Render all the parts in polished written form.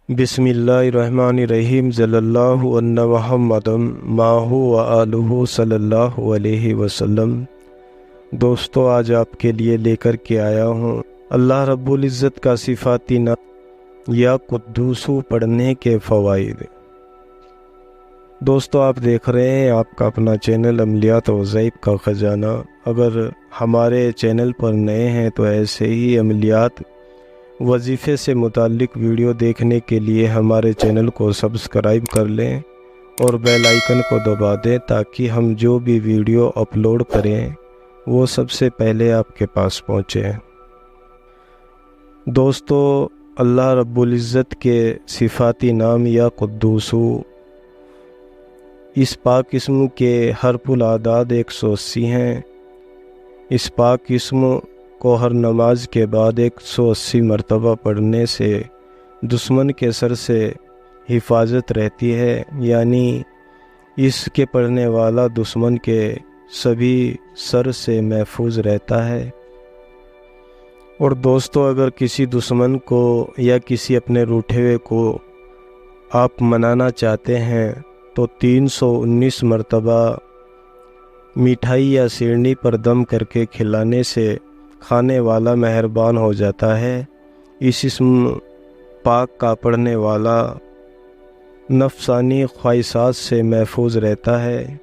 बिस्मिल्लाहिर्रहमानिर्रहीम ज़ल्लल्लाहु अन्ना मुहम्मदम माहु व आलुहु सल्लल्लाहु अलैहि वसल्लम। दोस्तों, आज आपके लिए लेकर के आया हूँ अल्लाह रब्बुल इज़्ज़त का सिफ़ाती नाम या कुद्दूसु पढ़ने के फ़वाइद। दोस्तों, आप देख रहे हैं आपका अपना चैनल अमलियात वज़ाइफ का ख़जाना। अगर हमारे चैनल पर नए हैं तो ऐसे ही अमलियात वजीफ़े से मुताल्लिक़ वीडियो देखने के लिए हमारे चैनल को सब्सक्राइब कर लें और बेल आइकन को दबा दें ताकि हम जो भी वीडियो अपलोड करें वो सबसे पहले आपके पास पहुँचे। दोस्तों, अल्लाह रब्बुल इज़्ज़त के सिफ़ाती नाम या कुद्दूसु, इस पाक इस्म के हरफुल आदाद 180 हैं। इस पाक इस्म को हर नमाज के बाद 180 मरतबा पढ़ने से दुश्मन के सर से हिफाजत रहती है, यानी इसके पढ़ने वाला दुश्मन के सभी सर से महफूज रहता है। और दोस्तों, अगर किसी दुश्मन को या किसी अपने रूठे हुए को आप मनाना चाहते हैं तो 319 मरतबा मिठाई या शेरनी पर दम करके खिलाने से खाने वाला मेहरबान हो जाता है। इस इस्म पाक का पढ़ने वाला नफसानी ख्वाहिशात से महफूज रहता है।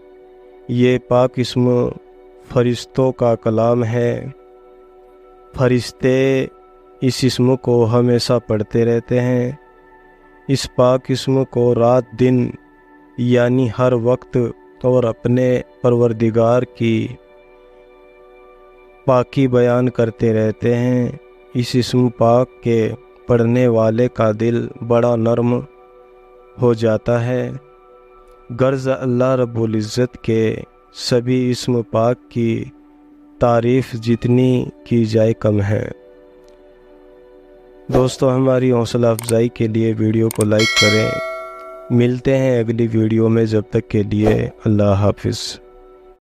ये पाक इस्म फरिश्तों का कलाम है। फरिश्ते इस इस्म को हमेशा पढ़ते रहते हैं। इस पाक इस्म को रात दिन यानी हर वक्त और अपने परवरदिगार की पाकी बयान करते रहते हैं। इस इस्म पाक के पढ़ने वाले का दिल बड़ा नरम हो जाता है। गर्ज अल्लाह रब्बुल इज़्ज़त के सभी इस्म पाक की तारीफ़ जितनी की जाए कम है। दोस्तों, हमारी हौसला अफजाई के लिए वीडियो को लाइक करें। मिलते हैं अगली वीडियो में, जब तक के लिए अल्लाह हाफिज़।